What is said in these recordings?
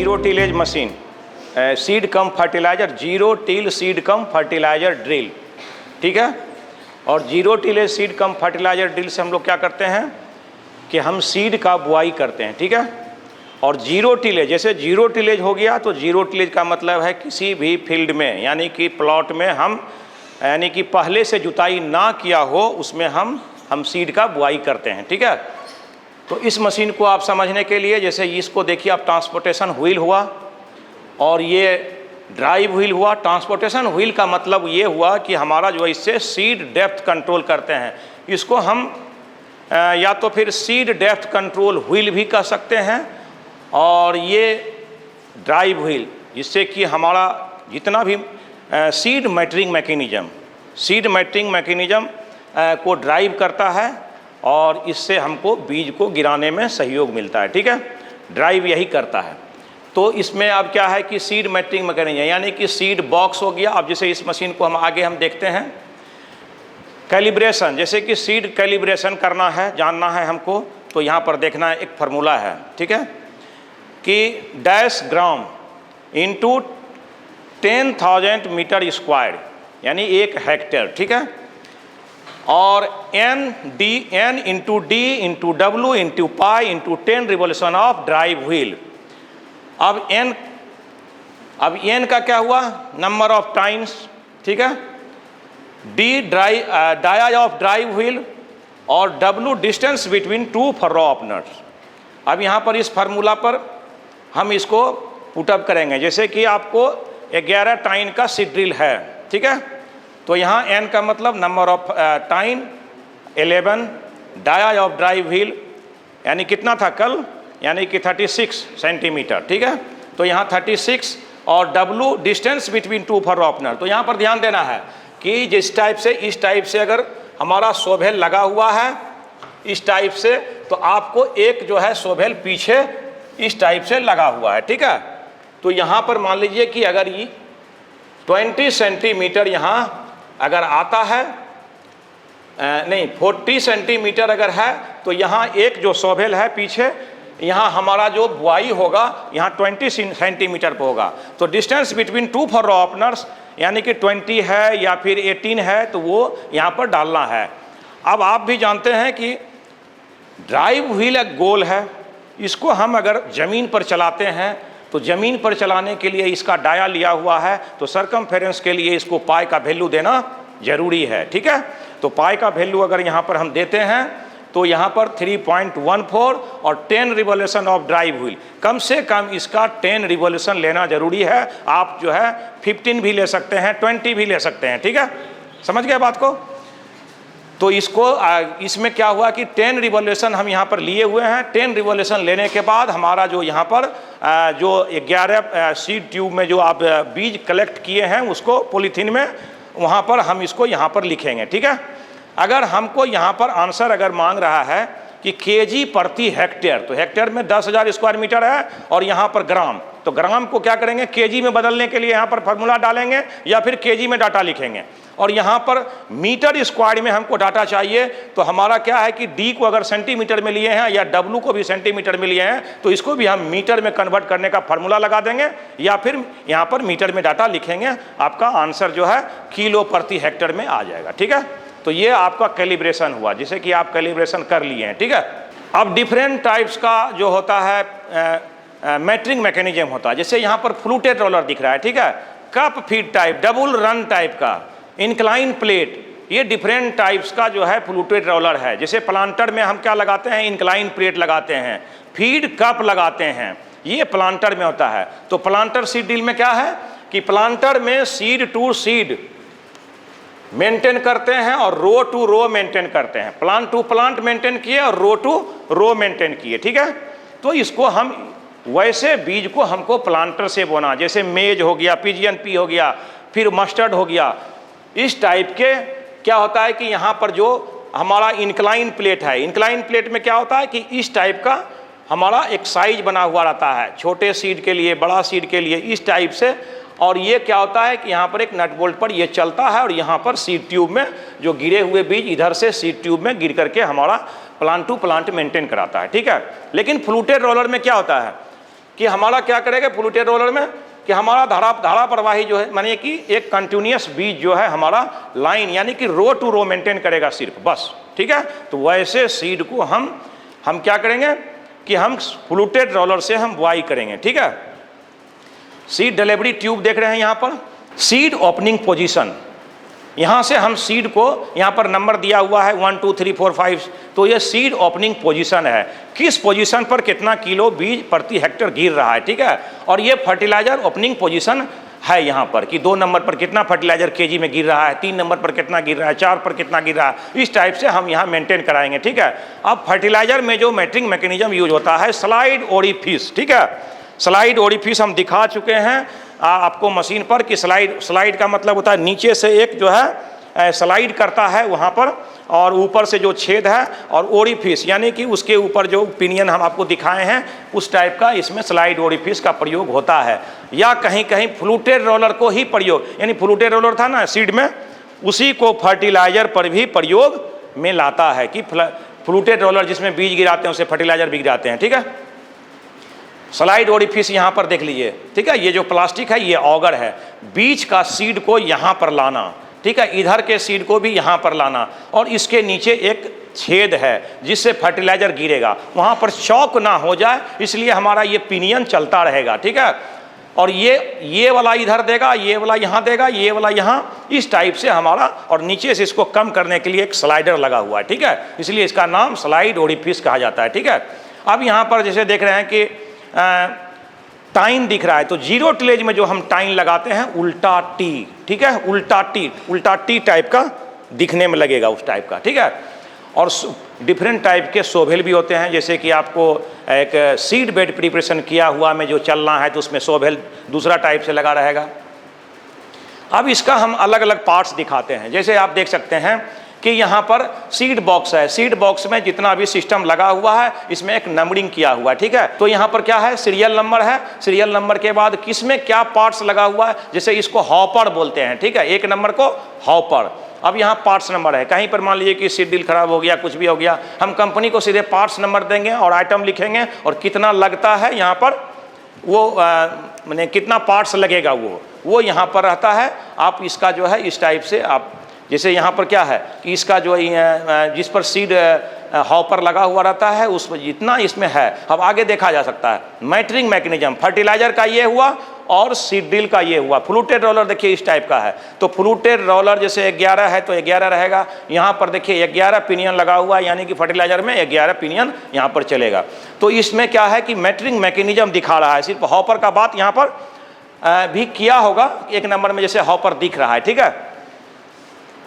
Zero tillage machine, seed cum fertilizer, zero till seed cum fertilizer drill, ठीक है। और zero tillage seed cum fertilizer drill से हम लोग क्या करते हैं कि हम सीड का बुआई करते हैं, ठीक है। और जीरो टिलेज, जैसे जीरो टिलेज हो गया तो जीरो टिलेज का मतलब है किसी भी फील्ड में यानी कि प्लॉट में हम यानी कि पहले से जुताई ना किया हो उसमें हम सीड का बुआई करते हैं, ठीक है। तो इस मशीन को आप समझने के लिए, जैसे इसको देखिए आप, ट्रांसपोर्टेशन व्हील हुआ और ये ड्राइव व्हील हुआ। ट्रांसपोर्टेशन व्हील का मतलब ये हुआ कि हमारा जो इससे सीड डेप्थ कंट्रोल करते हैं, इसको हम या तो फिर सीड डेप्थ कंट्रोल व्हील भी कह सकते हैं। और ये ड्राइव व्हील जिससे कि हमारा जितना भी सीड मैटरिंग मैकेनिज्म को ड्राइव करता है और इससे हमको बीज को गिराने में सहयोग मिलता है, ठीक है। ड्राइव यही करता है। तो इसमें अब क्या है कि सीड मैटरिंग मैकेनिज्म यानी कि सीड बॉक्स हो गया। अब जैसे इस मशीन को हम आगे देखते हैं, कैलिब्रेशन, जैसे कि सीड कैलिब्रेशन करना है, जानना है हमको, तो यहाँ पर देखना है, एक फार्मूला है, ठीक है, कि dash gram into 10,000 metre square यानी 1 हेक्टेयर, ठीक है। और n into D into W into pi into 10 revolution of drive wheel. अब n का क्या हुआ, नंबर ऑफ टाइम्स, ठीक है। D dia of drive wheel और w distance between two furrow openers. अब यहाँ पर इस फार्मूला पर हम इसको पुटअप करेंगे। जैसे कि आपको 11 टाइन का सीड ड्रिल है, ठीक है, तो यहाँ n का मतलब नंबर ऑफ टाइन 11, डाया ऑफ ड्राइव व्हील यानी कितना था कल, यानी कि 36 सेंटीमीटर, ठीक है। तो यहाँ 36 और w distance between two furrow opener. तो यहाँ पर ध्यान देना है कि जिस टाइप से, इस टाइप से अगर हमारा सोभेल लगा हुआ है इस टाइप से, तो आपको एक जो है सोभेल पीछे इस टाइप से लगा हुआ है, ठीक है। तो यहाँ पर मान लीजिए कि अगर ये 20 सेंटीमीटर यहाँ अगर आता है, नहीं 40 सेंटीमीटर अगर है, तो यहाँ एक जो सोभेल है पीछे, यहाँ हमारा जो बुआई होगा यहाँ 20 सेंटीमीटर पर होगा। तो distance between two furrow openers यानी कि 20 है या फिर 18 है, तो वो यहाँ पर डालना है। अब आप भी जानते हैं कि ड्राइव व्हील एक गोल है, इसको हम अगर ज़मीन पर चलाते हैं तो ज़मीन पर चलाने के लिए इसका डाया लिया हुआ है, तो सरकमफेरेंस के लिए इसको पाई का वैल्यू देना जरूरी है, ठीक है। तो पाई का वैल्यू अगर यहाँ पर हम देते हैं तो यहाँ पर 3.14 और 10 रिवोल्यूशन ऑफ ड्राइव व्हील, कम से कम इसका 10 रिवोल्यूशन लेना जरूरी है। आप जो है 15 भी ले सकते हैं, 20 भी ले सकते हैं, ठीक है, समझ गए बात को। तो इसमें क्या हुआ कि 10 रिवोल्यूशन हम यहाँ पर लिए हुए हैं। 10 रिवोल्यूशन लेने के बाद हमारा जो यहाँ पर जो 11 सीड ट्यूब में जो आप बीज कलेक्ट किए हैं उसको पॉलीथीन में, वहाँ पर हम इसको यहाँ पर लिखेंगे, ठीक है। अगर हमको यहाँ पर आंसर अगर मांग रहा है कि केजी प्रति हेक्टेयर, तो हेक्टेयर में 10,000 स्क्वायर मीटर है और यहाँ पर ग्राम, तो ग्राम को क्या करेंगे, केजी में बदलने के लिए यहाँ पर फार्मूला डालेंगे या फिर केजी में डाटा लिखेंगे। और यहाँ पर मीटर स्क्वायर में हमको डाटा चाहिए, तो हमारा क्या है कि डी को अगर सेंटीमीटर में लिए हैं या डब्लू को भी सेंटीमीटर में लिए हैं, तो इसको भी हम मीटर में कन्वर्ट करने का फार्मूला लगा देंगे या फिर यहाँ पर मीटर में डाटा लिखेंगे। आपका आंसर जो है किलो प्रति हेक्टेयर में आ जाएगा, ठीक है। तो ये आपका कैलिब्रेशन हुआ, जिसे कि आप कैलिब्रेशन कर लिए हैं, ठीक है। अब डिफरेंट टाइप्स का जो होता है मैटरिंग मैकेनिज्म होता है। जैसे यहाँ पर फ्लूटेड रोलर दिख रहा है, ठीक है, cup feed type, double run type का, इंक्लाइन प्लेट, ये डिफरेंट टाइप्स का जो है फ्लूटेड रोलर है। जैसे प्लांटर में हम क्या लगाते हैं, इंक्लाइन प्लेट लगाते हैं, फीड कप लगाते हैं, ये प्लांटर में होता है। तो प्लांटर सीड ड्रिल में क्या है कि प्लांटर में सीड टू सीड मेंटेन करते हैं और रो टू रो मेंटेन करते हैं, प्लांट टू प्लांट मेंटेन किए और रो टू रो मेंटेन किए, ठीक है। तो इसको हम वैसे बीज को हमको प्लांटर से बोना, जैसे मेज हो गया, पीजीएनपी हो गया, फिर मस्टर्ड हो गया, इस टाइप के क्या होता है कि यहाँ पर जो हमारा इंक्लाइन प्लेट है, इंक्लाइन प्लेट में क्या होता है कि इस टाइप का हमारा एक साइज बना हुआ रहता है, छोटे सीड के लिए, बड़ा सीड के लिए, इस टाइप से। और ये क्या होता है कि यहाँ पर एक नट बोल्ट पर ये चलता है और यहाँ पर सीड ट्यूब में जो गिरे हुए बीज इधर से सीड ट्यूब में गिर करके हमारा प्लांट टू प्लांट मेंटेन कराता है, ठीक है। लेकिन फ्लूटेड रोलर में क्या होता है, कि हमारा क्या करेगा फ्लूटेड रोलर में, कि हमारा धारा प्रवाही जो है, मानिए कि एक कंटिन्यूस बीज जो है हमारा लाइन यानी कि रो टू रो मेंटेन करेगा सिर्फ बस, ठीक है। तो वैसे सीड को हम क्या करेंगे कि हम फ्लूटेड रोलर से हम बुआई करेंगे, ठीक है। सीड डिलीवरी ट्यूब देख रहे हैं यहाँ पर, सीड ओपनिंग पोजीशन, यहाँ से हम सीड को, यहाँ पर नंबर दिया हुआ है 1 2 3 4 5, तो ये सीड ओपनिंग पोजीशन है, किस पोजीशन पर कितना किलो बीज प्रति हेक्टेयर गिर रहा है, ठीक है। और ये फर्टिलाइजर ओपनिंग पोजीशन है यहाँ पर कि 2 नंबर पर कितना फर्टिलाइजर केजी में गिर रहा है, 3 नंबर पर कितना गिर रहा है, 4 पर कितना गिर रहा है, इस टाइप से हम यहाँ मेंटेन कराएंगे, ठीक है। अब फर्टिलाइजर में जो मेट्रिक मैकेनिज्म यूज होता है स्लाइड ओरिफिस, ठीक है। स्लाइड ओरिफिस हम दिखा चुके हैं आपको मशीन पर कि स्लाइड का मतलब होता है नीचे से एक जो है स्लाइड करता है वहाँ पर, और ऊपर से जो छेद है, और ओरिफिस यानी कि उसके ऊपर जो पिनियन हम आपको दिखाए हैं उस टाइप का इसमें स्लाइड ओरिफिस का प्रयोग होता है। या कहीं कहीं फ्लूटेड रोलर को ही प्रयोग, यानी फ्लूटेड रोलर था ना सीड में, उसी को फर्टिलाइजर पर भी प्रयोग में लाता है कि फ्लूटेड रोलर जिसमें बीज गिराते हैं उसे फर्टिलाइजर भी गिराते हैं, ठीक है। स्लाइड ओरिफिस यहाँ पर देख लीजिए, ठीक है। ये जो प्लास्टिक है ये ऑगर है, बीज का सीड को यहाँ पर लाना, ठीक है, इधर के सीड को भी यहाँ पर लाना, और इसके नीचे एक छेद है जिससे फर्टिलाइजर गिरेगा, वहाँ पर चौक ना हो जाए इसलिए हमारा ये पिनियन चलता रहेगा, ठीक है। और ये वाला इधर देगा, ये वाला यहाँ देगा, ये वाला यहाँ, इस टाइप से हमारा, और नीचे से इसको कम करने के लिए एक स्लाइडर लगा हुआ है, ठीक है, इसलिए इसका नाम स्लाइड ओरिफिस कहा जाता है, ठीक है। अब यहाँ पर जैसे देख रहे हैं कि टाइन दिख रहा है, तो जीरो टिलेज में जो हम टाइन लगाते हैं उल्टा टी, ठीक है, उल्टा टी टाइप का दिखने में लगेगा उस टाइप का, ठीक है। और डिफरेंट टाइप के सोभेल भी होते हैं, जैसे कि आपको एक सीड बेड प्रिपरेशन किया हुआ में जो चलना है तो उसमें सोभेल दूसरा टाइप से लगा रहेगा। अब इसका हम अलग अलग पार्ट्स दिखाते हैं, जैसे आप देख सकते हैं कि यहाँ पर सीड बॉक्स है, सीड बॉक्स में जितना भी सिस्टम लगा हुआ है इसमें एक नंबरिंग किया हुआ है, ठीक है। तो यहाँ पर क्या है, सीरियल नंबर है, सीरियल नंबर के बाद किसमें क्या पार्ट्स लगा हुआ है, जैसे इसको हॉपर बोलते हैं, ठीक है, 1 नंबर को हॉपर। अब यहाँ पार्ट्स नंबर है, कहीं पर मान लीजिए कि सीड ड्रिल खराब हो गया, कुछ भी हो गया, हम कंपनी को सीधे पार्ट्स नंबर देंगे और आइटम लिखेंगे और कितना लगता है यहाँ पर, वो मैंने कितना पार्ट्स लगेगा वो यहाँ पर रहता है। आप इसका जो है इस टाइप से आप, जैसे यहाँ पर क्या है कि इसका जो जिस पर सीड हॉपर लगा हुआ रहता है उस पर जितना इसमें है, अब आगे देखा जा सकता है। मैट्रिंग मैकेनिज्म फर्टिलाइजर का ये हुआ और सीड ड्रिल का ये हुआ। फ्लूटेड रोलर देखिए इस टाइप का है, तो फ्लूटेड रोलर जैसे 11 है तो 11 रहेगा, यहाँ पर देखिए 11 पिनियन लगा हुआ है, यानी कि फर्टिलाइजर में 11 पिनियन यहाँ पर चलेगा। तो इसमें क्या है कि मैट्रिंग मैकेनिज्म दिखा रहा है, सिर्फ हॉपर का बात यहाँ पर भी किया होगा, 1 नंबर में जैसे हॉपर दिख रहा है, ठीक है,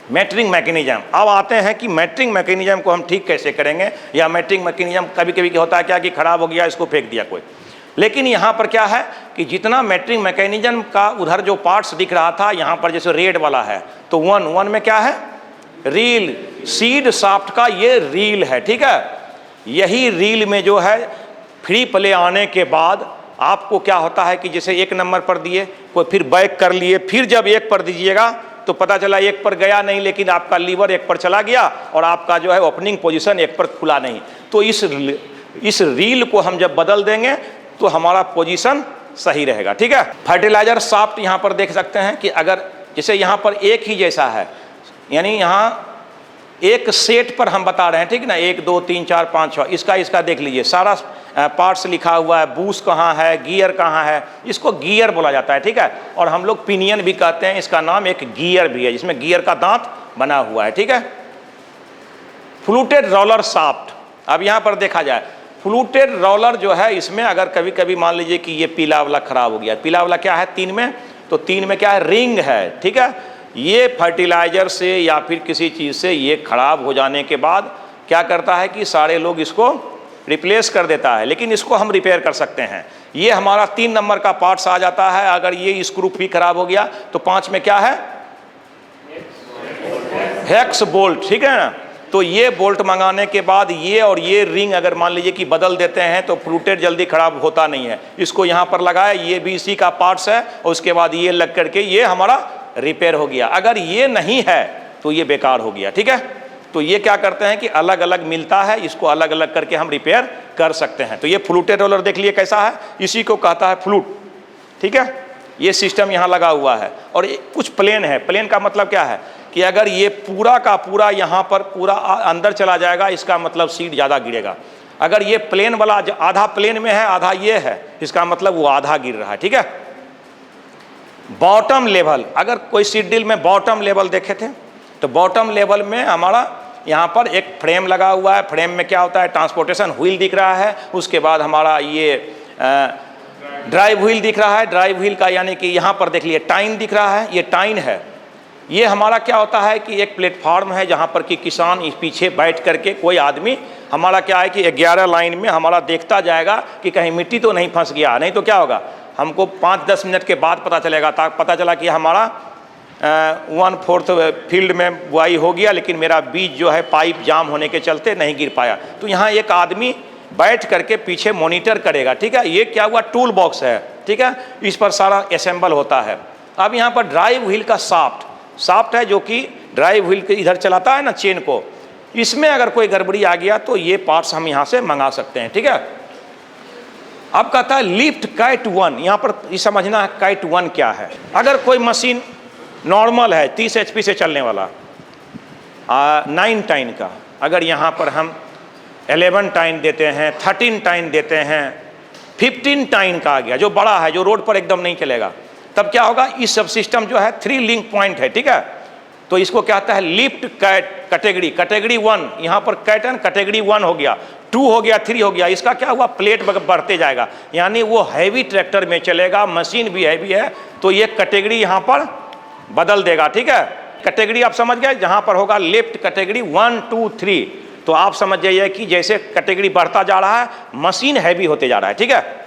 मैट्रिंग मैकेनिज्म। अब आते हैं कि मैट्रिंग मैकेनिज्म को हम ठीक कैसे करेंगे, या मैट्रिंग मैकेनिज्म कभी कभी होता है क्या कि खराब हो गया इसको फेंक दिया कोई, लेकिन यहाँ पर क्या है कि जितना मैट्रिंग मैकेनिज्म का उधर जो पार्ट्स दिख रहा था यहाँ पर जैसे रेड वाला है, तो 1 में क्या है, रील, सीड शाफ्ट का ये रील है, ठीक है। यही रील में जो है फ्री प्ले आने के बाद आपको क्या होता है कि जैसे 1 नंबर पर दिए, कोई फिर बैक कर लिए, फिर जब 1 पर दीजिएगा तो पता चला 1 पर गया नहीं, लेकिन आपका लीवर 1 पर चला गया और आपका जो है ओपनिंग पोजीशन 1 पर खुला नहीं। तो इस रील को हम जब बदल देंगे तो हमारा पोजीशन सही रहेगा, ठीक है। फर्टिलाइजर शाफ्ट यहाँ पर देख सकते हैं कि अगर जैसे यहाँ पर एक ही जैसा है, यानी यहाँ एक सेट पर हम बता रहे हैं, ठीक ना, 1 2 3 4 5 6, इसका देख लीजिए सारा पार्ट्स लिखा हुआ है, बूस कहाँ है, गियर कहाँ है, इसको गियर बोला जाता है, ठीक है। और हम लोग पिनियन भी कहते हैं, इसका नाम एक गियर भी है, जिसमें गियर का दांत बना हुआ है, ठीक है। फ्लूटेड रोलर शाफ्ट, अब यहाँ पर देखा जाए फ्लूटेड रोलर जो है इसमें अगर कभी कभी मान लीजिए कि ये पीला वाला खराब हो गया, पीला वाला क्या है 3 में, तो 3 में क्या है, रिंग है, ठीक है। ये फर्टिलाइजर से या फिर किसी चीज़ से ये खराब हो जाने के बाद क्या करता है कि सारे लोग इसको रिप्लेस कर देता है, लेकिन इसको हम रिपेयर कर सकते हैं। ये हमारा 3 नंबर का पार्ट्स आ जाता है, अगर ये स्क्रू भी खराब हो गया तो 5 में क्या है, हेक्स बोल्ट, ठीक है ना। तो ये बोल्ट मंगाने के बाद ये और ये रिंग अगर मान लीजिए कि बदल देते हैं तो फ्लूटेड जल्दी खराब होता नहीं है। इसको यहाँ पर लगाया, ये भी इसी का पार्ट्स है, और उसके बाद ये लग करके ये हमारा रिपेयर हो गया। अगर ये नहीं है तो ये बेकार हो गया, ठीक है। तो ये क्या करते हैं कि अलग अलग मिलता है, इसको अलग अलग करके हम रिपेयर कर सकते हैं। तो ये फ्लूटेड रोलर देख लिए कैसा है, इसी को कहता है फ्लूट, ठीक है। ये सिस्टम यहाँ लगा हुआ है और कुछ प्लेन है। प्लेन का मतलब क्या है कि अगर ये पूरा का पूरा यहाँ पर पूरा अंदर चला जाएगा, इसका मतलब सीड ज़्यादा गिरेगा। अगर ये प्लेन वाला आधा प्लेन में है आधा ये है, इसका मतलब वो आधा गिर रहा है, ठीक है। बॉटम लेवल, अगर कोई सीड ड्रिल में बॉटम लेवल देखे थे तो बॉटम लेवल में हमारा यहाँ पर एक फ्रेम लगा हुआ है। फ्रेम में क्या होता है, ट्रांसपोर्टेशन व्हील दिख रहा है, उसके बाद हमारा ये ड्राइव व्हील दिख रहा है। ड्राइव व्हील का यानी कि यहाँ पर देख लिए टाइन दिख रहा है, ये टाइन है। ये हमारा क्या होता है कि एक प्लेटफॉर्म है जहाँ पर कि किसान इस पीछे बैठ करके कोई आदमी हमारा क्या है कि 11 लाइन में हमारा देखता जाएगा कि कहीं मिट्टी तो नहीं फंस गया, नहीं तो क्या होगा हमको 5-10 मिनट के बाद पता चलेगा। पता चला कि हमारा 1/4 फील्ड में बुआई हो गया, लेकिन मेरा बीज जो है पाइप जाम होने के चलते नहीं गिर पाया। तो यहाँ एक आदमी बैठ करके पीछे मॉनिटर करेगा, ठीक है। ये क्या हुआ, टूल बॉक्स है, ठीक है, इस पर सारा असेंबल होता है। अब यहाँ पर ड्राइव व्हील का साफ्ट है जो कि ड्राइव व्हील के इधर चलाता है ना चेन को, इसमें अगर कोई गड़बड़ी आ गया तो ये पार्ट्स हम यहाँ से मंगा सकते हैं, ठीक है। अब कहता है लिफ्ट काइट 1, यहाँ पर ये समझना है काइट 1 क्या है। अगर कोई मशीन नॉर्मल है 30 HP से चलने वाला 9 टाइन का, अगर यहाँ पर हम 11 टाइन देते हैं, 13 टाइन देते हैं, 15 टाइन का आ गया जो बड़ा है, जो रोड पर एकदम नहीं चलेगा, तब क्या होगा, इस सब सिस्टम जो है 3 लिंक पॉइंट है, ठीक है। तो इसको कहता है लिफ्ट कैटेगरी 1। यहाँ पर कैटन कैटेगरी 1 हो गया, 2 हो गया, 3 हो गया। इसका क्या हुआ, प्लेट बढ़ते जाएगा, यानी वो हैवी ट्रैक्टर में चलेगा, मशीन भी हैवी है तो ये कैटेगरी यहाँ पर बदल देगा, ठीक है। कैटेगरी आप समझ गए, जहाँ पर होगा लिफ्ट कैटेगरी 1, 2, 3, तो आप समझ जाइए कि जैसे कैटेगरी बढ़ता जा रहा है मशीन हैवी होते जा रहा है, ठीक है।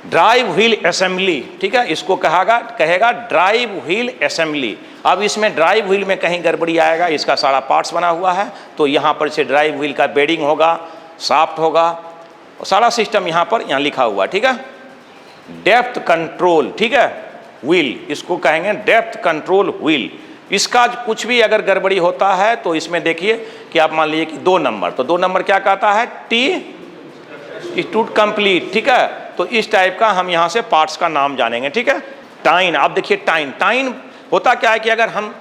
ड्राइव व्हील असेंबली, ठीक है, इसको कहेगा ड्राइव व्हील असेंबली। अब इसमें ड्राइव व्हील में कहीं गड़बड़ी आएगा, इसका सारा पार्ट्स बना हुआ है, तो यहाँ पर से ड्राइव व्हील का बेडिंग होगा, शाफ्ट होगा, और सारा सिस्टम यहाँ पर लिखा हुआ है, ठीक है। डेप्थ कंट्रोल, ठीक है, व्हील, इसको कहेंगे डेप्थ कंट्रोल व्हील। इसका कुछ भी अगर गड़बड़ी होता है तो इसमें देखिए कि आप मान लीजिए कि 2 नंबर, तो 2 नंबर क्या कहता है, टी टूट कंप्लीट, ठीक है। तो इस टाइप का हम यहाँ से पार्ट्स का नाम जानेंगे, ठीक है। टाइन, आप देखिए टाइन होता क्या है कि अगर हम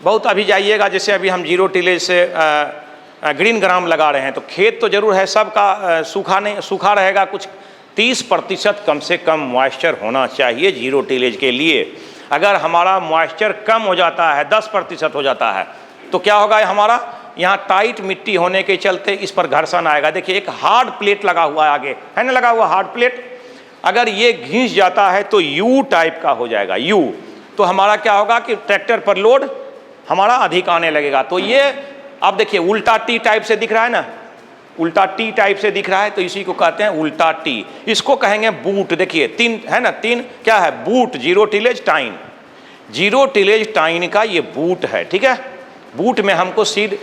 बहुत अभी जाइएगा, जैसे अभी हम 0 टिलेज से ग्रीन ग्राम लगा रहे हैं, तो खेत तो जरूर है सबका सूखा रहेगा, कुछ 30% कम से कम मॉइस्चर होना चाहिए 0 टिलेज के लिए। अगर हमारा मॉइस्चर कम हो जाता है, 10% हो जाता है, तो क्या होगा, हमारा यहाँ टाइट मिट्टी होने के चलते इस पर घर्षण आएगा। देखिए एक हार्ड प्लेट लगा हुआ है, आगे है ना लगा हुआ हार्ड प्लेट, अगर ये घिस जाता है तो यू टाइप का हो जाएगा, यू, तो हमारा क्या होगा कि ट्रैक्टर पर लोड हमारा अधिक आने लगेगा। तो ये आप देखिए उल्टा टी टाइप से दिख रहा है ना, उल्टा टी टाइप से दिख रहा है, तो इसी को कहते हैं उल्टा टी। इसको कहेंगे बूट, देखिए 3 है ना, 3 क्या है, बूट, 0 टिलेज टाइन, 0 टिलेज टाइन का ये बूट है, ठीक है। बूट में हमको सीड,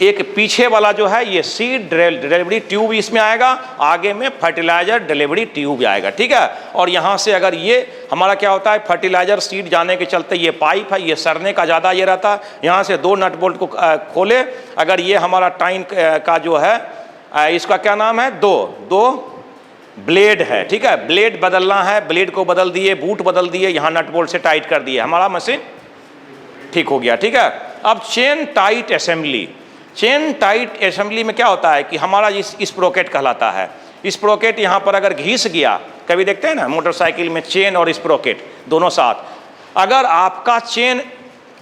एक पीछे वाला जो है ये सीड डिलीवरी ट्यूब इसमें आएगा, आगे में फर्टिलाइजर डिलीवरी ट्यूब आएगा, ठीक है। और यहाँ से अगर ये हमारा क्या होता है, फर्टिलाइजर सीड जाने के चलते ये पाइप है, ये सरने का ज़्यादा ये रहता है, यहाँ से 2 नट बोल्ट को खोले, अगर ये हमारा टाइन का जो है इसका क्या नाम है, दो ब्लेड है, ठीक है, ब्लेड बदलना है, ब्लेड को बदल दिए, बूट बदल दिए, यहाँ नट बोल्ट से टाइट कर दिए, हमारा मशीन ठीक हो गया, ठीक है। अब chain tight assembly, chain tight assembly में क्या होता है कि हमारा इस स्प्रोकेट कहलाता है। स्प्रोकेट यहाँ पर अगर घिस गया, कभी देखते हैं ना मोटरसाइकिल में चेन और स्प्रोकेट दोनों साथ, अगर आपका चेन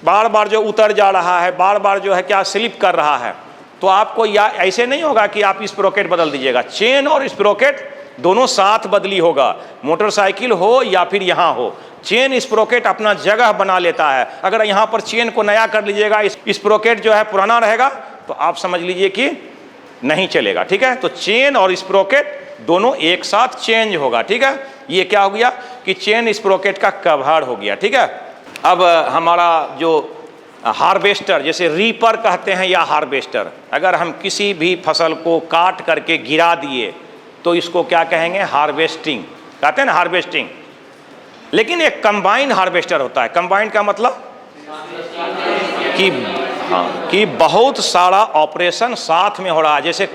बार बार जो उतर जा रहा है, बार बार जो है क्या स्लिप कर रहा है, तो आपको या ऐसे नहीं होगा कि आप स्प्रोकेट बदल दीजिएगा, चेन और स्प्रोकेट दोनों साथ बदली होगा, मोटरसाइकिल हो या फिर यहाँ हो, चेन स्प्रोकेट अपना जगह बना लेता है। अगर यहाँ पर चेन को नया कर लीजिएगा, स्प्रोकेट जो है पुराना रहेगा, तो आप समझ लीजिए कि नहीं चलेगा, ठीक है। तो चेन और स्प्रोकेट दोनों एक साथ चेंज होगा, ठीक है। ये क्या हो गया कि चेन स्प्रोकेट का कवर हो गया, ठीक है। अब हमारा जो हार्वेस्टर, जैसे रीपर कहते हैं या हार्वेस्टर, अगर हम किसी भी फसल को काट करके गिरा दिए तो इसको क्या कहेंगे, हार्वेस्टिंग कहते हैं ना, हार्वेस्टिंग। लेकिन एक कंबाइन हार्वेस्टर होता है, कंबाइन का मतलब कि हाँ, कि बहुत सारा ऑपरेशन साथ में हो रहा है, जैसे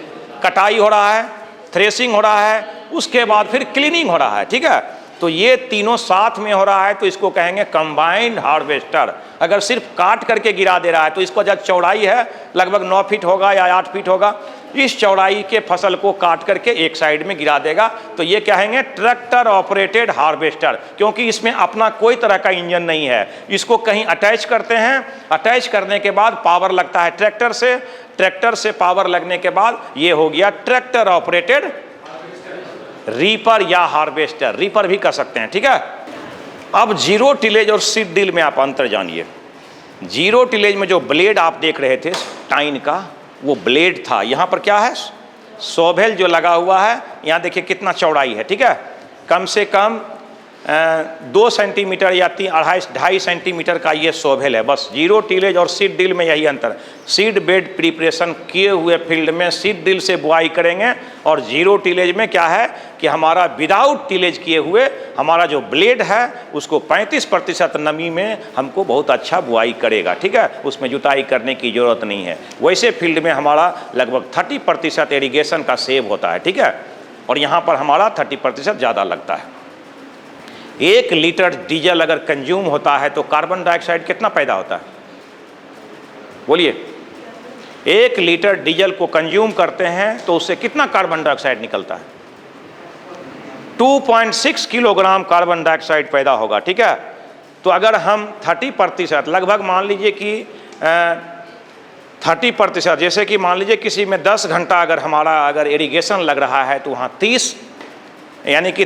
कटाई हो रहा है, थ्रेसिंग हो रहा है, उसके बाद फिर क्लीनिंग हो रहा है, ठीक है। तो ये तीनों साथ में हो रहा है, तो इसको कहेंगे कंबाइंड हार्वेस्टर। अगर सिर्फ काट करके गिरा दे रहा है तो इसको जब चौड़ाई है लगभग 9 फीट होगा या 8 फीट होगा, इस चौड़ाई के फसल को काट करके एक साइड में गिरा देगा, तो ये कहेंगे ट्रैक्टर ऑपरेटेड हार्वेस्टर, क्योंकि इसमें अपना कोई तरह का इंजन नहीं है। इसको कहीं अटैच करते हैं, अटैच करने के बाद पावर लगता है ट्रैक्टर से, ट्रैक्टर से पावर लगने के बाद ये हो गया ट्रैक्टर ऑपरेटेड रीपर या हार्वेस्टर, रीपर भी कर सकते हैं, ठीक है। अब जीरो टिलेज और सीड ड्रिल में आप अंतर जानिए। जीरो टिलेज में जो ब्लेड आप देख रहे थे टाइन का, वो ब्लेड था। यहाँ पर क्या है, सोभेल जो लगा हुआ है, यहाँ देखिए कितना चौड़ाई है, ठीक है। कम से कम 2 सेंटीमीटर या 2.5 सेंटीमीटर का ये सोभेल है, बस। जीरो टिलेज और सीड ड्रिल में यही अंतर। सीड बेड प्रिपरेशन किए हुए फील्ड में सीड ड्रिल से बुआई करेंगे, और जीरो टिलेज में क्या है कि हमारा विदाउट टिलेज किए हुए हमारा जो ब्लेड है उसको 35% नमी में हमको बहुत अच्छा बुआई करेगा, ठीक है। उसमें जुताई करने की ज़रूरत नहीं है। वैसे फील्ड में हमारा लगभग 30% इरीगेशन का सेव होता है, ठीक है, और यहाँ पर हमारा 30% ज़्यादा लगता है। 1 लीटर डीजल अगर कंज्यूम होता है तो कार्बन डाइऑक्साइड कितना पैदा होता है, बोलिए। 1 लीटर डीजल को कंज्यूम करते हैं तो उससे कितना कार्बन डाइऑक्साइड निकलता है, 2.6 किलोग्राम कार्बन डाइऑक्साइड पैदा होगा, ठीक है। तो अगर हम 30% लगभग मान लीजिए कि 30%, जैसे कि मान लीजिए किसी में 10 घंटा अगर इरिगेशन लग रहा है तो वहाँ 30, यानी कि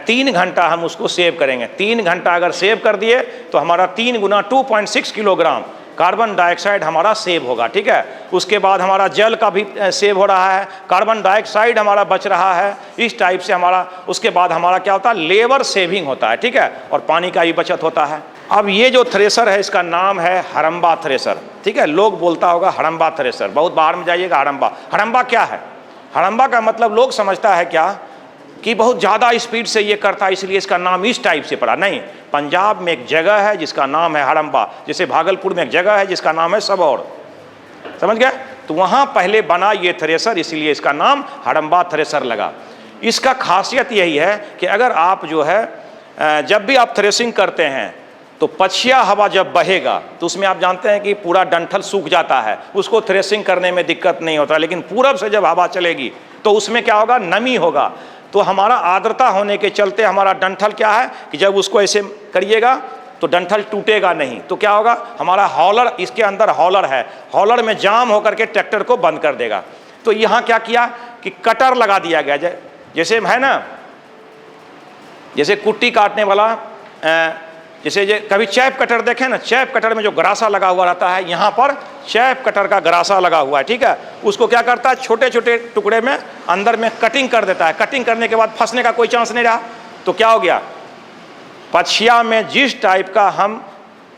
3 घंटा हम उसको सेव करेंगे। 3 घंटा अगर सेव कर दिए तो हमारा 3 गुना 2.6 किलोग्राम कार्बन डाइऑक्साइड हमारा सेव होगा, ठीक है। उसके बाद हमारा जल का भी सेव हो रहा है, कार्बन डाइऑक्साइड हमारा बच रहा है, इस टाइप से हमारा। उसके बाद हमारा क्या होता है, लेबर सेविंग होता है, ठीक है, और पानी का भी बचत होता है। अब ये जो थ्रेसर है इसका नाम है हड़म्बा थ्रेसर, ठीक है। लोग बोलता होगा हड़म्बा थ्रेसर, बहुत बाहर में जाइएगा हड़म्बा। हड़म्बा क्या है, हड़म्बा का मतलब लोग समझता है क्या कि बहुत ज़्यादा स्पीड से ये करता है इसलिए इसका नाम इस टाइप से पड़ा। नहीं, पंजाब में एक जगह है जिसका नाम है हड़म्बा, जैसे भागलपुर में एक जगह है जिसका नाम है सबौर, समझ गए। तो वहाँ पहले बना ये थ्रेसर, इसीलिए इसका नाम हड़म्बा थ्रेसर लगा। इसका खासियत यही है कि अगर आप जो है जब भी आप थ्रेसिंग करते हैं तो पछिया हवा जब बहेगा तो उसमें आप जानते हैं कि पूरा डंठल सूख जाता है, उसको थ्रेसिंग करने में दिक्कत नहीं होता। लेकिन पूरब से जब हवा चलेगी तो उसमें क्या होगा, नमी होगा। तो हमारा आर्द्रता होने के चलते हमारा डंठल क्या है कि जब उसको ऐसे करिएगा तो डंठल टूटेगा नहीं। तो क्या होगा, हमारा हॉलर, इसके अंदर हॉलर है, हॉलर में जाम होकर के ट्रैक्टर को बंद कर देगा। तो यहाँ क्या किया कि कटर लगा दिया गया, जैसे है ना, जैसे कुट्टी काटने वाला, जैसे कभी चैप कटर देखें ना, चैप कटर में जो गरासा लगा हुआ रहता है, यहाँ पर चैप कटर का गरासा लगा हुआ है, ठीक है। उसको क्या करता है, छोटे छोटे टुकड़े में अंदर में कटिंग कर देता है। कटिंग करने के बाद फंसने का कोई चांस नहीं रहा। तो क्या हो गया, पछिया में जिस टाइप का हम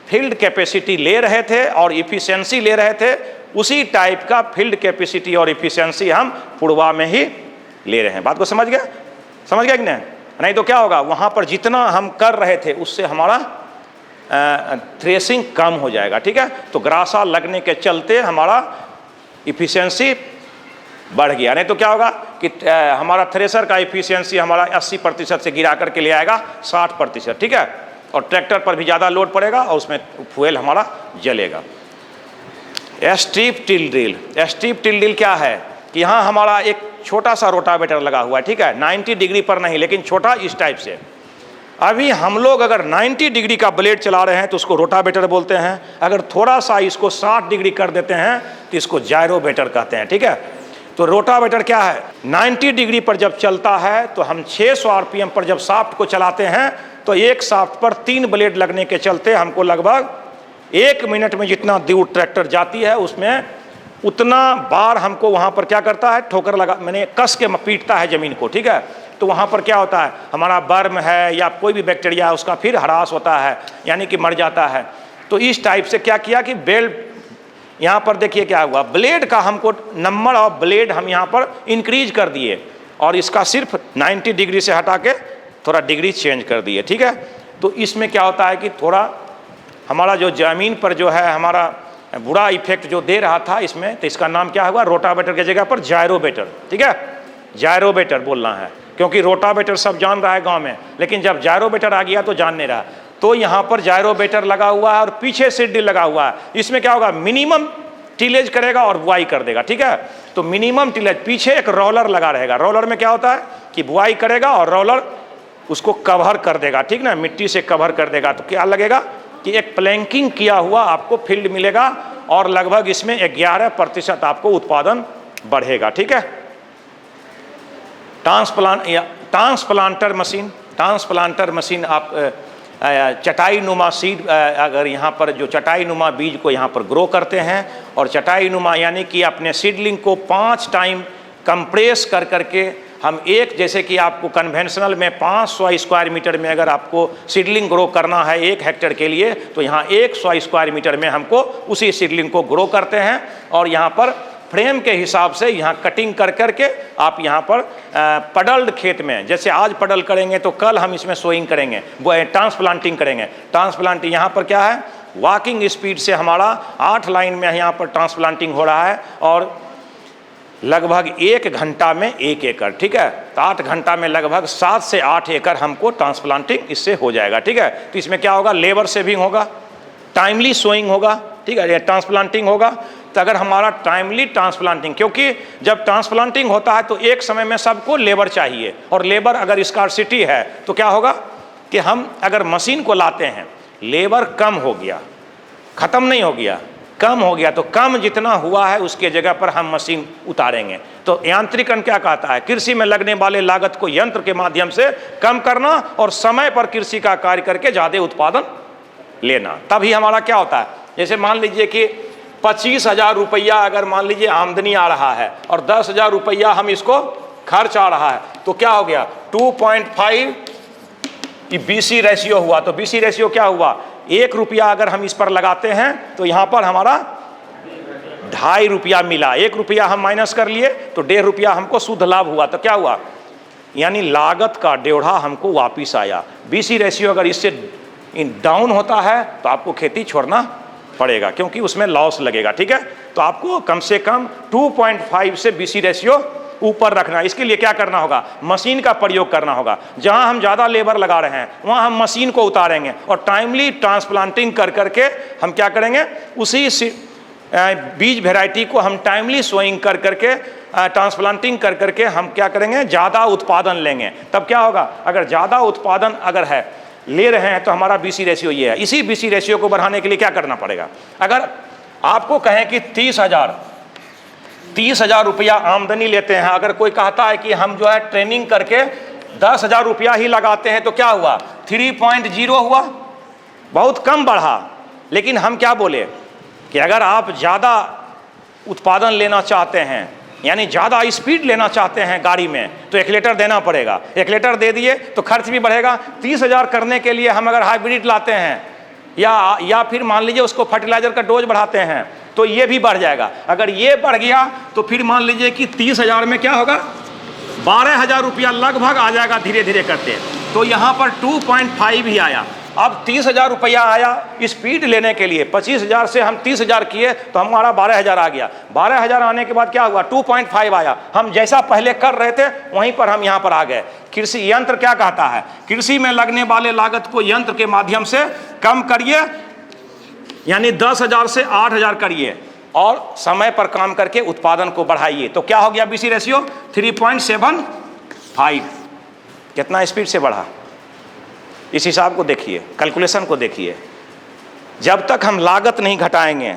फील्ड कैपेसिटी ले रहे थे और इफिशियंसी ले रहे थे, उसी टाइप का फील्ड कैपेसिटी और इफिशियंसी हम पुड़वा में ही ले रहे हैं। बात को समझ गया कि नहीं तो क्या होगा, वहाँ पर जितना हम कर रहे थे उससे हमारा थ्रेसिंग कम हो जाएगा, ठीक है। तो ग्रासा लगने के चलते हमारा इफिशियंसी बढ़ गया। नहीं तो क्या होगा कि हमारा थ्रेसर का इफिशियंसी हमारा 80% से गिरा करके ले आएगा 60%, ठीक है। और ट्रैक्टर पर भी ज़्यादा लोड पड़ेगा और उसमें फ्यूल हमारा जलेगा। Strip till drill, strip till drill क्या है कि यहाँ हमारा एक छोटा सा रोटावेटर लगा हुआ है, ठीक है, 90 डिग्री पर नहीं लेकिन छोटा, इस टाइप से। अभी हम लोग अगर 90 डिग्री का ब्लेड चला रहे हैं तो उसको रोटावेटर बोलते हैं। अगर थोड़ा सा इसको 60 डिग्री कर देते हैं तो इसको जायरोवेटर कहते हैं, ठीक है। तो रोटावेटर क्या है, 90 डिग्री पर जब चलता है तो हम 600 आरपीएम पर जब शाफ्ट को चलाते हैं तो एक शाफ्ट पर 3 ब्लेड लगने के चलते हमको लगभग 1 मिनट में जितना दूर ट्रैक्टर जाती है उसमें उतना बार हमको वहाँ पर क्या करता है, ठोकर लगा, मैंने कस के पीटता है ज़मीन को, ठीक है। तो वहाँ पर क्या होता है, हमारा बर्म है या कोई भी बैक्टीरिया है उसका फिर ह्रास होता है, यानी कि मर जाता है। तो इस टाइप से क्या किया कि बेल्ट, यहाँ पर देखिए क्या हुआ, ब्लेड का हमको नंबर ऑफ ब्लेड हम यहाँ पर इंक्रीज कर दिए और इसका सिर्फ 90 डिग्री से हटा के थोड़ा डिग्री चेंज कर दिए, ठीक है। तो इसमें क्या होता है कि थोड़ा हमारा जो ज़मीन पर जो है हमारा बुरा इफेक्ट जो दे रहा था इसमें, तो इसका नाम क्या हुआ, रोटावेटर की जगह पर जायरोवेटर। ठीक है, जायरोवेटर बोलना है, क्योंकि रोटावेटर सब जान रहा है गांव में, लेकिन जब जायरोवेटर आ गया तो जान नहीं रहा। तो यहाँ पर जायरोवेटर लगा हुआ है और पीछे सीड ड्रिल लगा हुआ है। इसमें क्या होगा, मिनिमम टिलेज करेगा और बुआई कर देगा। ठीक है, तो मिनिमम टिलेज, पीछे एक रोलर लगा रहेगा। रोलर में क्या होता है कि बुआई करेगा और रोलर उसको कवर कर देगा, ठीक ना, मिट्टी से कवर कर देगा। तो क्या लगेगा कि एक प्लैंकिंग किया हुआ आपको फील्ड मिलेगा और लगभग इसमें 11% आपको उत्पादन बढ़ेगा। ठीक है, ट्रांसप्लांटर मशीन आप चटाई नुमा सीड, अगर यहाँ पर जो चटाई नुमा बीज को यहाँ पर ग्रो करते हैं, और चटाई नुमा यानी कि अपने सीडलिंग को 5 टाइम कंप्रेस कर करके हम एक, जैसे कि आपको कन्वेंशनल में 500 स्क्वायर मीटर में अगर आपको सीडलिंग ग्रो करना है 1 हेक्टेयर के लिए, तो यहाँ 100 स्क्वायर मीटर में हमको उसी सीडलिंग को ग्रो करते हैं। और यहाँ पर फ्रेम के हिसाब से यहाँ कटिंग कर करके आप यहाँ पर पडल्ड खेत में, जैसे आज पडल करेंगे तो कल हम इसमें सोइंग करेंगे, वो ट्रांसप्लांटिंग करेंगे। ट्रांसप्लांटिंग यहाँ पर क्या है, वॉकिंग स्पीड से हमारा 8 लाइन में यहाँ पर ट्रांसप्लांटिंग हो रहा है, और लगभग 1 घंटा में 1 एकड़। ठीक है, तो 8 घंटा में लगभग 7 से 8 एकड़ हमको ट्रांसप्लांटिंग इससे हो जाएगा। ठीक है, तो इसमें क्या होगा, लेबर सेविंग होगा, टाइमली सोइंग होगा। ठीक है, ट्रांसप्लांटिंग होगा। तो अगर हमारा टाइमली ट्रांसप्लांटिंग, क्योंकि जब ट्रांसप्लांटिंग होता है तो एक समय में सबको लेबर चाहिए, और लेबर अगर स्कार्सिटी है तो क्या होगा कि हम अगर मशीन को लाते हैं, लेबर कम हो गया, ख़त्म नहीं हो गया, कम हो गया, तो कम जितना हुआ है उसके जगह पर हम मशीन उतारेंगे। तो यांत्रिकरण क्या कहता है, कृषि में लगने वाले लागत को यंत्र के माध्यम से कम करना और समय पर कृषि का कार्य करके ज़्यादा उत्पादन लेना। तभी हमारा क्या होता है, जैसे मान लीजिए कि 25,000 रुपया अगर मान लीजिए आमदनी आ रहा है और 10,000 रुपया हम इसको खर्च आ रहा है, तो क्या हो गया 2.5 BC रेशियो हुआ। तो BC रेशियो क्या हुआ, 1 रुपया अगर हम इस पर लगाते हैं तो यहाँ पर हमारा 2.5 रुपया मिला। 1 रुपया हम माइनस कर लिए तो 1.5 रुपया हमको शुद्ध लाभ हुआ। तो क्या हुआ, यानी लागत का 1.5 हमको वापिस आया। BC रेशियो अगर इससे डाउन होता है तो आपको खेती छोड़ना पड़ेगा, क्योंकि उसमें लॉस लगेगा। ठीक है, तो आपको कम से कम 2.5 से BC रेशियो ऊपर रखना। इसके लिए क्या करना होगा, मशीन का प्रयोग करना होगा। जहां हम ज़्यादा लेबर लगा रहे हैं वहां हम मशीन को उतारेंगे और टाइमली ट्रांसप्लांटिंग कर करके हम क्या करेंगे, उसी बीज वेराइटी को हम टाइमली सोइंग कर करके ट्रांसप्लांटिंग कर करके हम क्या करेंगे, ज़्यादा उत्पादन लेंगे। तब क्या होगा, अगर ज़्यादा उत्पादन अगर है ले रहे हैं तो हमारा BC रेशियो ये है। इसी BC रेशियो को बढ़ाने के लिए क्या करना पड़ेगा, अगर आपको कहें कि 30,000 रुपया आमदनी लेते हैं, अगर कोई कहता है कि हम जो है ट्रेनिंग करके 10,000 रुपया ही लगाते हैं, तो क्या हुआ 3.0 हुआ, बहुत कम बढ़ा। लेकिन हम क्या बोले कि अगर आप ज़्यादा उत्पादन लेना चाहते हैं, यानी ज़्यादा स्पीड लेना चाहते हैं गाड़ी में, तो एक्लेटर देना पड़ेगा। एक्लेटर दे दिए तो खर्च भी बढ़ेगा। 30,000 करने के लिए हम अगर हाइब्रिड लाते हैं या फिर मान लीजिए उसको फर्टिलाइजर का डोज बढ़ाते हैं तो ये भी बढ़ जाएगा। अगर ये बढ़ गया तो फिर मान लीजिए कि 30,000 में क्या होगा, 12,000 रुपया लगभग आ जाएगा धीरे धीरे करते। तो यहाँ पर 2.5 ही आया। अब 30,000 रुपया आया स्पीड लेने के लिए, 25,000 से हम 30,000 किए तो हमारा 12,000 आ गया। 12,000 आने के बाद क्या हुआ, 2.5 आया। हम जैसा पहले कर रहे थे वहीं पर हम यहाँ पर आ गए। कृषि यंत्र क्या कहता है, कृषि में लगने वाले लागत को यंत्र के माध्यम से कम करिए, यानी 10,000 से 8,000 करिए और समय पर काम करके उत्पादन को बढ़ाइए। तो क्या हो गया BC रेशियो 3.75। कितना स्पीड से बढ़ा, इस हिसाब को देखिए, कैलकुलेशन को देखिए। जब तक हम लागत नहीं घटाएंगे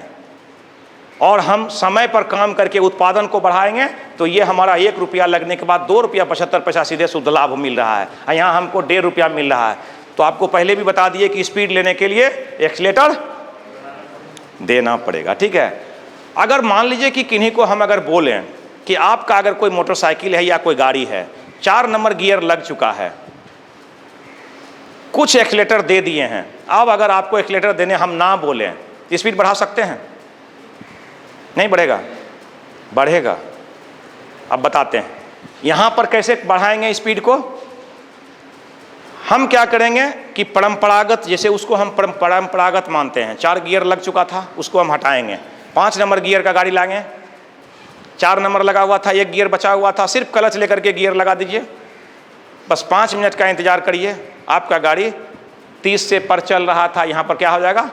और हम समय पर काम करके उत्पादन को बढ़ाएंगे तो ये हमारा 1 रुपया लगने के बाद 2 रुपया 75 पैसा सीधे शुद्ध लाभ मिल रहा है। यहाँ हमको 1.5 रुपया मिल रहा है। तो आपको पहले भी बता दिए कि स्पीड लेने के लिए एक्सीलेटर देना पड़ेगा। ठीक है, अगर मान लीजिए कि किन्हीं को हम अगर बोलें कि आपका अगर कोई मोटरसाइकिल है या कोई गाड़ी है, 4 नंबर गियर लग चुका है, कुछ एक्सीलेटर दे दिए हैं, अब अगर आपको एक्सीलेटर देने हम ना बोलें, स्पीड बढ़ा सकते हैं? नहीं बढ़ेगा, बढ़ेगा। अब बताते हैं यहाँ पर कैसे बढ़ाएंगे स्पीड को। हम क्या करेंगे कि परंपरागत, जैसे उसको हम परंपरागत मानते हैं, 4 गियर लग चुका था उसको हम हटाएंगे, 5 नंबर गियर का गाड़ी लाएंगे, 4 नंबर लगा हुआ था, 1 गियर बचा हुआ था, सिर्फ क्लच लेकर के गियर लगा दीजिए, बस 5 मिनट का इंतजार करिए, आपका गाड़ी 30 से पर चल रहा था, यहाँ पर क्या हो जाएगा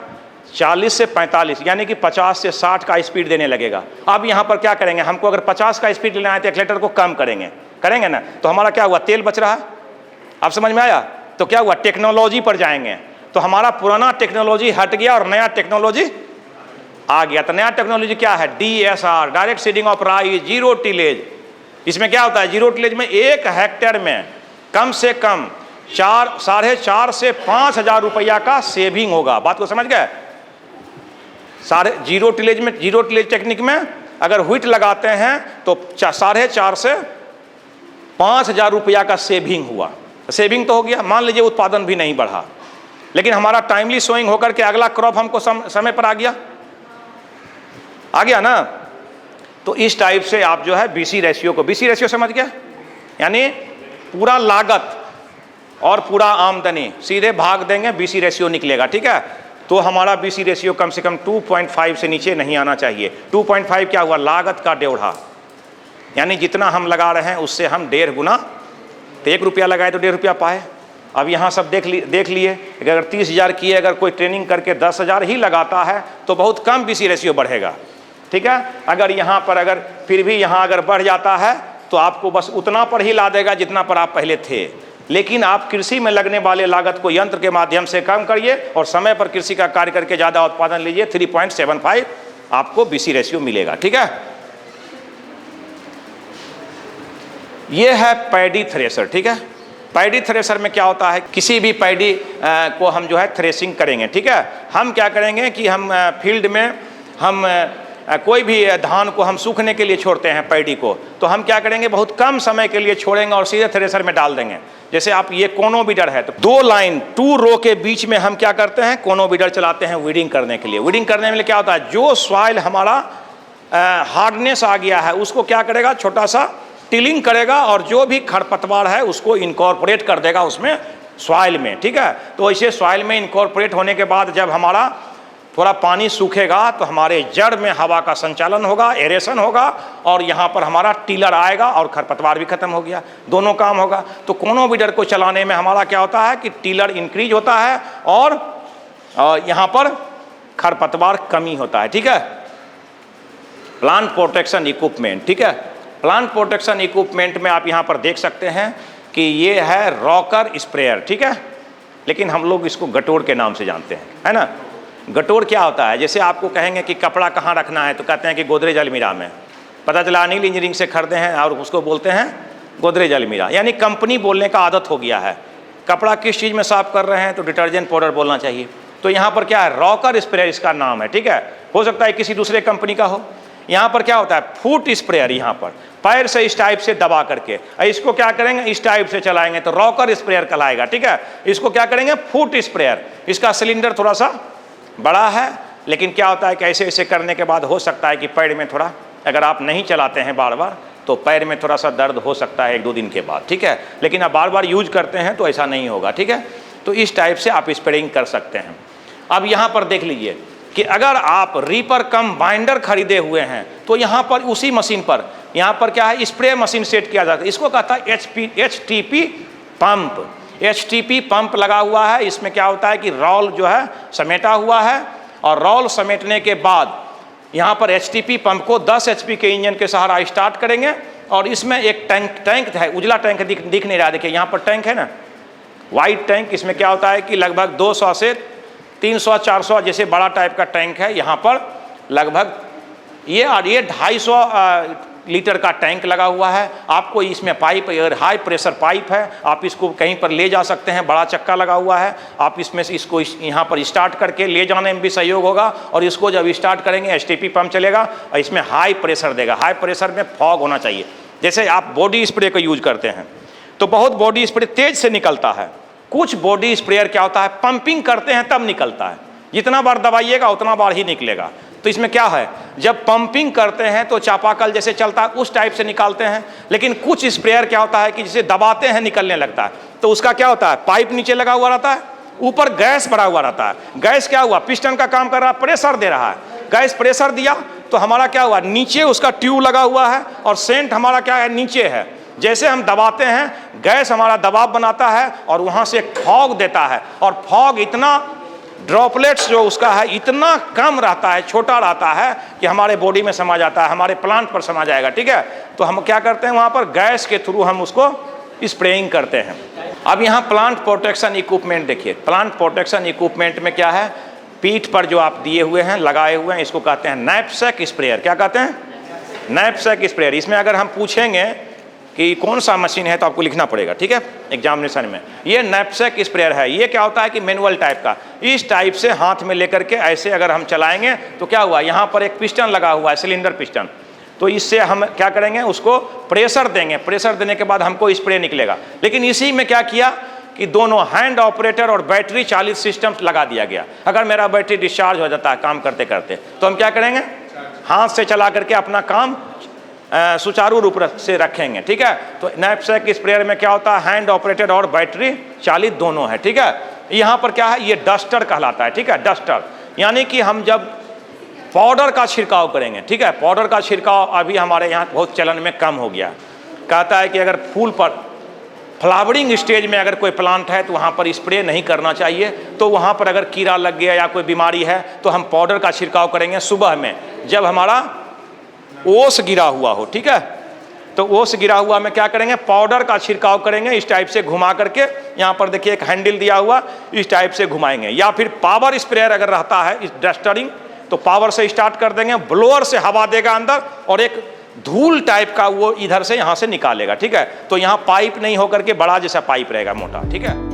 40 से 45, यानी कि 50 से 60 का स्पीड देने लगेगा। अब यहाँ पर क्या करेंगे, हमको अगर 50 का स्पीड लेना है तो एक्सीलरेटर को कम करेंगे ना, तो हमारा क्या हुआ, तेल बच रहा है। आप समझ में आया? तो क्या हुआ, टेक्नोलॉजी पर जाएंगे, तो हमारा पुराना टेक्नोलॉजी हट गया और नया टेक्नोलॉजी आ गया। तो नया टेक्नोलॉजी क्या है, DSR, direct seeding of rice, zero tillage. इसमें क्या होता है, जीरो टिलेज में 1 हेक्टेयर में कम से कम 4,500 से 5,000 रुपया का सेविंग होगा। बात को समझ गए? जीरो टिलेज टेक्निक में अगर व्हीट लगाते हैं तो 4,500 से 5,000 रुपया का सेविंग हुआ। सेविंग तो हो गया, मान लीजिए उत्पादन भी नहीं बढ़ा, लेकिन हमारा टाइमली सोइंग होकर के अगला क्रॉप हमको समय पर आ गया ना। तो इस टाइप से आप जो है BC रेशियो को, BC रेशियो समझ गया, यानी पूरा लागत और पूरा आमदनी सीधे भाग देंगे, BC रेशियो निकलेगा। ठीक है, तो हमारा BC रेशियो कम से कम 2.5 से नीचे नहीं आना चाहिए। 2.5 क्या हुआ, लागत का 1.5, यानी जितना हम लगा रहे हैं उससे हम 1.5 गुना, तो 1 रुपया लगाए तो 1.5 रुपया पाए। अब यहाँ सब देख लिए, अगर 30,000 किए, अगर कोई ट्रेनिंग करके 10,000 ही लगाता है तो बहुत कम BC रेशियो बढ़ेगा। ठीक है, अगर यहाँ पर अगर फिर भी यहाँ अगर बढ़ जाता है तो आपको बस उतना पर ही ला देगा जितना पर आप पहले थे। लेकिन आप कृषि में लगने वाले लागत को यंत्र के माध्यम से कम करिए और समय पर कृषि का कार्य करके ज़्यादा उत्पादन लीजिए, 3.75 आपको BC रेशियो मिलेगा। ठीक है, ये है पैडी थ्रेशर। ठीक है, पैडी थ्रेशर में क्या होता है, किसी भी पैडी को हम जो है थ्रेसिंग करेंगे। ठीक है, हम क्या करेंगे कि हम फील्ड में हम कोई भी धान को हम सूखने के लिए छोड़ते हैं पैडी को, तो हम क्या करेंगे, बहुत कम समय के लिए छोड़ेंगे और सीधे थ्रेशर में डाल देंगे। जैसे आप ये कोनो बीडर है तो 2 लाइन 2 रो के बीच में हम क्या करते हैं, कोनो बीडर चलाते हैं वीडिंग करने के लिए। वीडिंग करने में क्या होता है, जो सॉइल हमारा हार्डनेस आ गया है उसको क्या करेगा, छोटा सा टिलिंग करेगा और जो भी खरपतवार है उसको इनकॉर्पोरेट कर देगा उसमें सॉइल में। ठीक है, तो ऐसे सॉइल में इनकॉर्पोरेट होने के बाद जब हमारा थोड़ा पानी सूखेगा तो हमारे जड़ में हवा का संचालन होगा, एरेशन होगा, और यहाँ पर हमारा टिलर आएगा और खरपतवार भी खत्म हो गया, दोनों काम होगा। तो कोनो बीडर को चलाने में हमारा क्या होता है कि टिलर इंक्रीज होता है और यहाँ पर खरपतवार कमी होता है। ठीक है, प्लांट प्रोटेक्शन इक्विपमेंट। ठीक है, प्लांट प्रोटेक्शन इक्विपमेंट में आप यहाँ पर देख सकते हैं कि ये है रॉकर स्प्रेयर। ठीक है, लेकिन हम लोग इसको गटोर के नाम से जानते हैं, है ना। गटोर क्या होता है, जैसे आपको कहेंगे कि कपड़ा कहाँ रखना है तो कहते हैं कि गोदरेज अलमीरा में। पता चला अनिल इंजीनियरिंग से खरीदे हैं और उसको बोलते हैं गोदरेज अलमीरा, यानी कंपनी बोलने का आदत हो गया है। कपड़ा किस चीज़ में साफ कर रहे हैं तो डिटर्जेंट पाउडर बोलना चाहिए। तो यहाँ पर क्या है, रॉकर स्प्रेयर इसका नाम है। ठीक है, हो सकता है किसी दूसरे कंपनी का हो। यहाँ पर क्या होता है, फुट स्प्रेयर, यहाँ पर पैर से इस टाइप से दबा करके इसको क्या करेंगे, इस टाइप से चलाएंगे तो रॉकर स्प्रेयर कहलाएगा। ठीक है, इसको क्या करेंगे, फुट स्प्रेयर। इसका सिलेंडर थोड़ा सा बड़ा है, लेकिन क्या होता है कि ऐसे ऐसे करने के बाद हो सकता है कि पैर में थोड़ा, अगर आप नहीं चलाते हैं बार बार तो पैर में थोड़ा सा दर्द हो सकता है 1-2 दिन के बाद। ठीक है, लेकिन आप बार बार यूज करते हैं तो ऐसा नहीं होगा। ठीक है, तो इस टाइप से आप स्प्रेइंग कर सकते हैं। अब यहाँ पर देख लीजिए कि अगर आप रीपर कम बाइंडर खरीदे हुए हैं तो यहाँ पर उसी मशीन पर यहाँ पर क्या है, स्प्रे मशीन सेट किया जाता है। इसको कहता है HTP पंप। HTP पंप लगा हुआ है। इसमें क्या होता है कि रॉल जो है समेटा हुआ है और रॉल समेटने के बाद यहाँ पर HTP पंप को 10 HP के इंजन के सहारा स्टार्ट करेंगे और इसमें एक टैंक है, उजला टैंक दिख नहीं रहा, देखिए यहाँ पर टैंक है ना, वाइट टैंक। इसमें क्या होता है कि लगभग 200 से 300-400 जैसे बड़ा टाइप का टैंक है। यहाँ पर लगभग ये 250 लीटर का टैंक लगा हुआ है। आपको इसमें पाइप, हाई प्रेशर पाइप है, आप इसको कहीं पर ले जा सकते हैं। बड़ा चक्का लगा हुआ है, आप इसमें से इसको यहाँ पर स्टार्ट करके ले जाने में भी सहयोग होगा और इसको जब स्टार्ट करेंगे HTP पंप चलेगा और इसमें हाई प्रेशर देगा। हाई प्रेशर में फॉग होना चाहिए। जैसे आप बॉडी स्प्रे का यूज करते हैं तो बहुत बॉडी स्प्रे तेज से निकलता है, कुछ बॉडी स्प्रेयर क्या होता है पंपिंग करते हैं तब निकलता है, जितना बार दबाइएगा उतना बार ही निकलेगा। तो इसमें क्या है, जब पंपिंग करते हैं तो चापाकल जैसे चलता है उस टाइप से निकालते हैं, लेकिन कुछ स्प्रेयर क्या होता है कि जिसे दबाते हैं निकलने लगता है, तो उसका क्या होता है, पाइप नीचे लगा हुआ रहता है, ऊपर गैस भरा हुआ रहता है। गैस क्या हुआ, पिस्टन का काम कर रहा है, प्रेशर दे रहा है, गैस प्रेशर दिया तो हमारा क्या हुआ, नीचे उसका ट्यूब लगा हुआ है और सेंट हमारा क्या है, नीचे है। जैसे हम दबाते हैं गैस हमारा दबाव बनाता है और वहाँ से एक फॉग देता है, और फॉग इतना ड्रॉपलेट्स जो उसका है इतना कम रहता है, छोटा रहता है कि हमारे बॉडी में समा जाता है, हमारे प्लांट पर समा जाएगा। ठीक है, तो हम क्या करते हैं, वहाँ पर गैस के थ्रू हम उसको स्प्रेइंग करते हैं। अब यहाँ प्लांट प्रोटेक्शन इक्विपमेंट देखिए, प्लांट प्रोटेक्शन इक्विपमेंट में क्या है, पीठ पर जो आप दिए हुए हैं, लगाए हुए हैं, इसको कहते हैं नैपसैक स्प्रेयर। क्या कहते हैं, नैपसैक स्प्रेयर। इसमें अगर हम पूछेंगे कि कौन सा मशीन है तो आपको लिखना पड़ेगा, ठीक है, एग्जामिनेशन में। ये नैपसैक स्प्रेयर है। ये क्या होता है कि मैनुअल टाइप का, इस टाइप से हाथ में लेकर के ऐसे अगर हम चलाएंगे तो क्या हुआ, यहाँ पर एक पिस्टन लगा हुआ है, सिलेंडर पिस्टन, तो इससे हम क्या करेंगे, उसको प्रेशर देंगे, प्रेशर देने के बाद हमको स्प्रे निकलेगा। लेकिन इसी में क्या किया कि दोनों हैंड ऑपरेटर और बैटरी चालित सिस्टम लगा दिया गया। अगर मेरा बैटरी डिस्चार्ज हो जाता है काम करते करते, तो हम क्या करेंगे, हाथ से चला करके अपना काम सुचारू रूप से रखेंगे। ठीक है, तो नैपसैक स्प्रेयर में क्या होता है, हैंड ऑपरेटेड और बैटरी चालित दोनों है। ठीक है, यहाँ पर क्या है, ये डस्टर कहलाता है। ठीक है, डस्टर यानी कि हम जब पाउडर का छिड़काव करेंगे, ठीक है, पाउडर का छिड़काव अभी हमारे यहाँ बहुत चलन में कम हो गया। कहता है कि अगर फूल पर फ्लावरिंग स्टेज में अगर कोई प्लांट है तो वहाँ पर स्प्रे नहीं करना चाहिए। तो वहाँ पर अगर कीड़ा लग गया या कोई बीमारी है तो हम पाउडर का छिड़काव करेंगे सुबह में, जब हमारा ओस गिरा हुआ हो। ठीक है, तो ओस गिरा हुआ में क्या करेंगे, पाउडर का छिड़काव करेंगे, इस टाइप से घुमा करके, यहाँ पर देखिए एक हैंडल दिया हुआ, इस टाइप से घुमाएंगे। या फिर पावर स्प्रेयर अगर रहता है इस डस्टरिंग, तो पावर से स्टार्ट कर देंगे, ब्लोअर से हवा देगा अंदर और एक धूल टाइप का वो इधर से यहाँ से निकालेगा। ठीक है, तो यहाँ पाइप नहीं होकर के बड़ा जैसा पाइप रहेगा, मोटा। ठीक है।